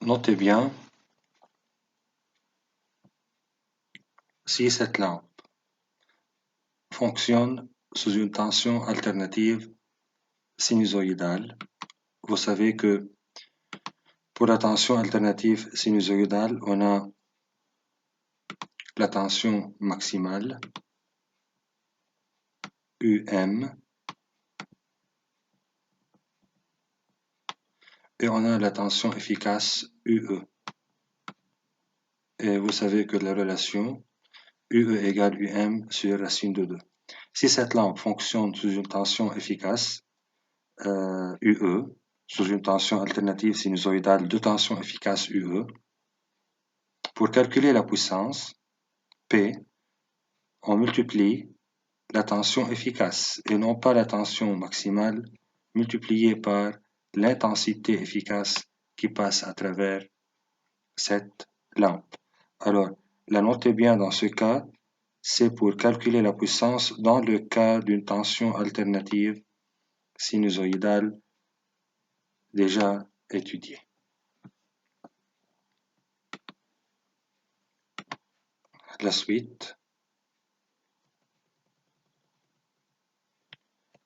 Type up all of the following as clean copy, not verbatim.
Notez bien, si cette lampe fonctionne sous une tension alternative sinusoïdale, vous savez que pour la tension alternative sinusoïdale, on a la tension maximale, UM, et on a la tension efficace, UE. Et vous savez que la relation UE égale UM sur racine de 2. Si cette lampe fonctionne sous une tension efficace, UE, sous une tension alternative sinusoïdale de tension efficace UE, pour calculer la puissance, P, on multiplie la tension efficace et non pas la tension maximale multipliée par l'intensité efficace qui passe à travers cette lampe. Alors, la notez bien dans ce cas, c'est pour calculer la puissance dans le cas d'une tension alternative sinusoïdale déjà étudiée. La suite.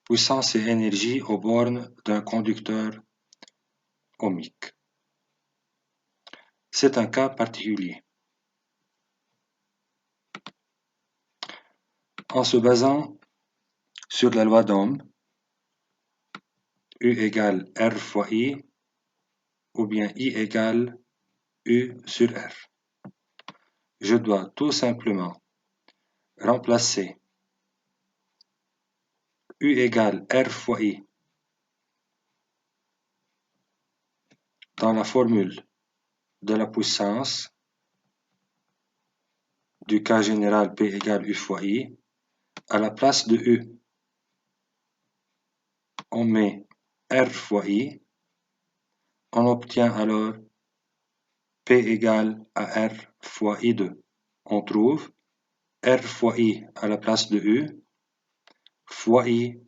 Puissance et énergie aux bornes d'un conducteur ohmique. C'est un cas particulier. En se basant sur la loi d'Ohm, U égale R fois I, ou bien I égale U sur R. Je dois tout simplement remplacer U égale R fois I dans la formule de la puissance du cas général P égale U fois I. À la place de U, on met R fois I. On obtient alors P égale à R fois I2. On trouve R fois I à la place de U fois I.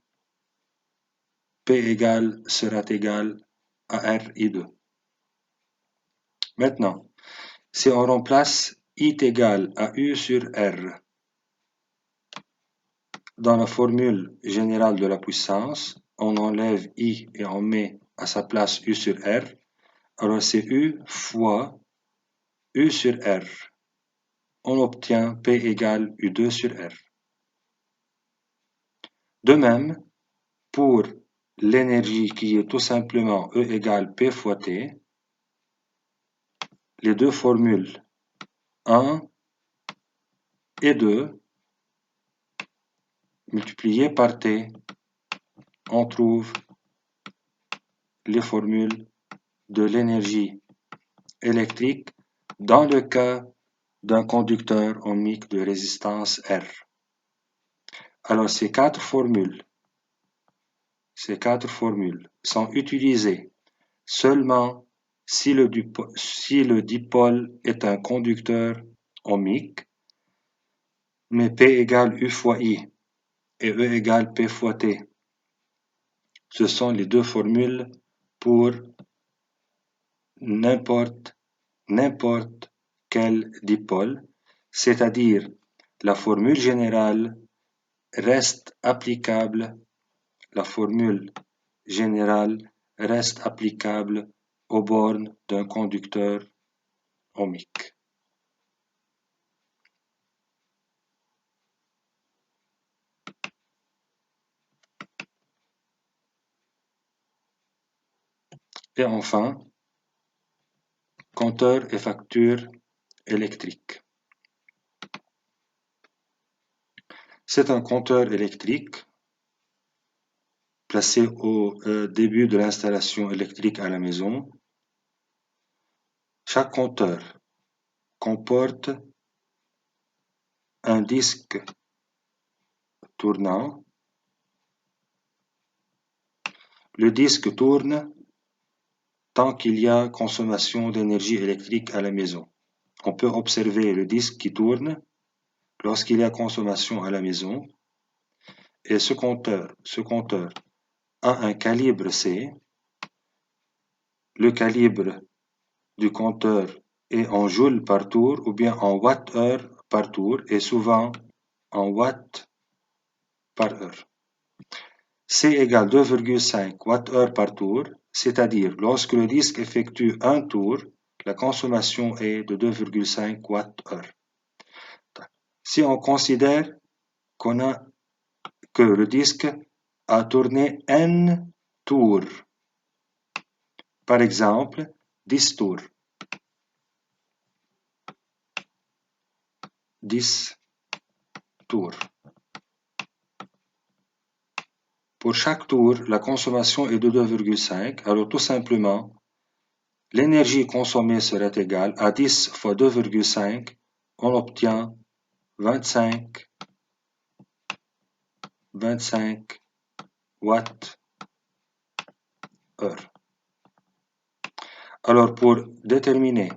P égale sera égal à R I2. Maintenant, si on remplace I égale à U sur R dans la formule générale de la puissance, on enlève I et on met à sa place U sur R. Alors c'est U fois U sur R. On obtient P égale U2 sur R. De même, pour l'énergie qui est tout simplement E égale P fois T, les deux formules 1 et 2 multipliées par T, on trouve les formules de l'énergie électrique dans le cas d'un conducteur ohmique de résistance R. Alors ces quatre formules sont utilisées seulement si le dipôle est un conducteur ohmique, mais P égale U fois I et E égale P fois T. Ce sont les deux formules pour n'importe quel dipôle, c'est-à-dire la formule générale reste applicable, aux bornes d'un conducteur ohmique. Et enfin, compteur et facture électrique. C'est un compteur électrique placé au début de l'installation électrique à la maison. Chaque compteur comporte un disque tournant. Le disque tourne tant qu'il y a consommation d'énergie électrique à la maison. On peut observer le disque qui tourne lorsqu'il y a consommation à la maison. Et ce compteur a un calibre C. Le calibre du compteur est en joules par tour ou bien en watts-heure par tour et souvent en watts par heure. C égale 2,5 Wh par tour, c'est-à-dire lorsque le disque effectue un tour, la consommation est de 2,5 Wh. Si on considère que le disque a tourné n tours, par exemple 10 tours, 10 tours. Pour chaque tour, la consommation est de 2,5. Alors tout simplement, l'énergie consommée serait égale à 10 fois 2,5. On obtient 25 watts heure. Alors pour déterminer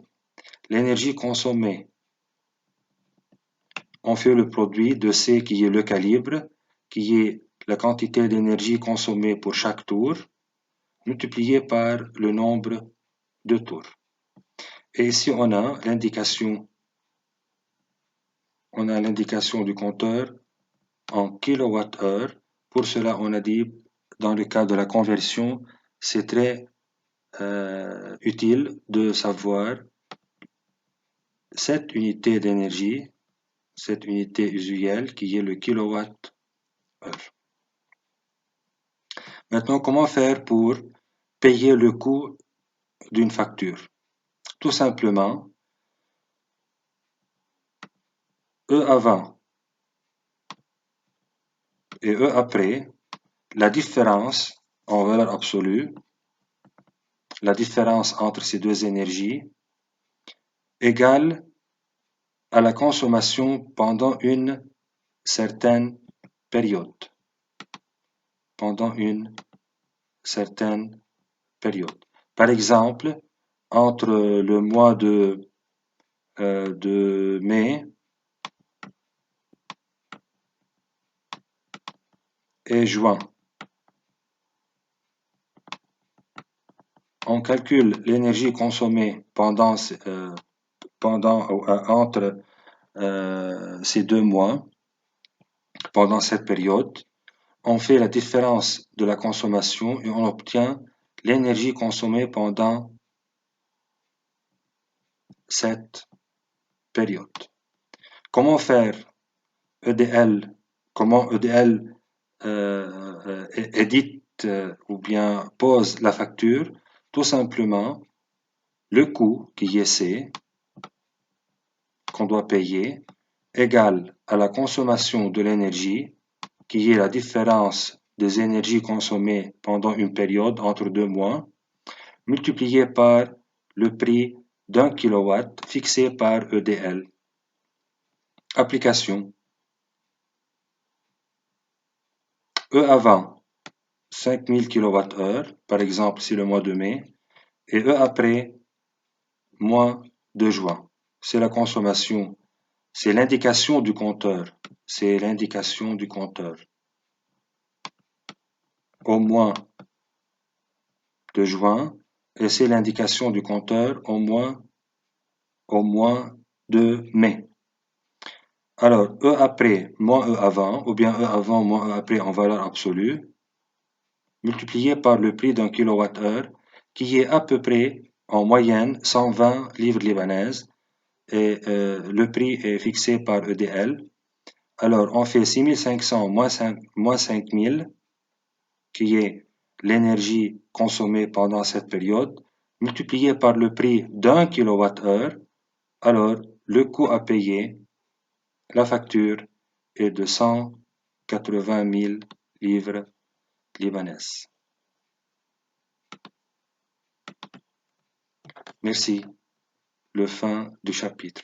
l'énergie consommée, on fait le produit de C qui est le calibre, qui est la quantité d'énergie consommée pour chaque tour, multiplié par le nombre de tours. Et ici, on a l'indication du compteur en kWh. Pour cela, on a dit, dans le cas de la conversion, c'est très utile de savoir cette unité d'énergie, cette unité usuelle qui est le kWh. Maintenant, comment faire pour payer le coût d'une facture? Tout simplement, E avant et E après, la différence en valeur absolue, la différence entre ces deux énergies, égale à la consommation pendant une certaine période. Pendant une certaine période. Par exemple, entre le mois de mai et juin, on calcule l'énergie consommée entre ces 2 mois, pendant cette période. On fait la différence de la consommation et on obtient l'énergie consommée pendant cette période. Comment faire EDL? Comment EDL édite ou bien pose la facture? Tout simplement, le coût qui est C, qu'on doit payer, égale à la consommation de l'énergie, qui est la différence des énergies consommées pendant une période entre 2 mois, multiplié par le prix d'un kilowatt fixé par EDL. Application. E avant, 5000 kWh, par exemple, c'est le mois de mai, et E après, mois de juin. C'est la consommation, c'est l'indication du compteur. C'est l'indication du compteur. Au mois de juin, et c'est l'indication du compteur au mois de mai. Alors, E après, moins E avant, ou bien E avant, moins E après en valeur absolue, multiplié par le prix d'un kilowattheure, qui est à peu près, en moyenne, 120 livres libanaises, et le prix est fixé par EDL. Alors, on fait 6500 moins 5000, qui est l'énergie consommée pendant cette période, multiplié par le prix d'un kilowattheure. Alors, le coût à payer, la facture, est de 180 000 livres libanaises. Merci. Le fin du chapitre.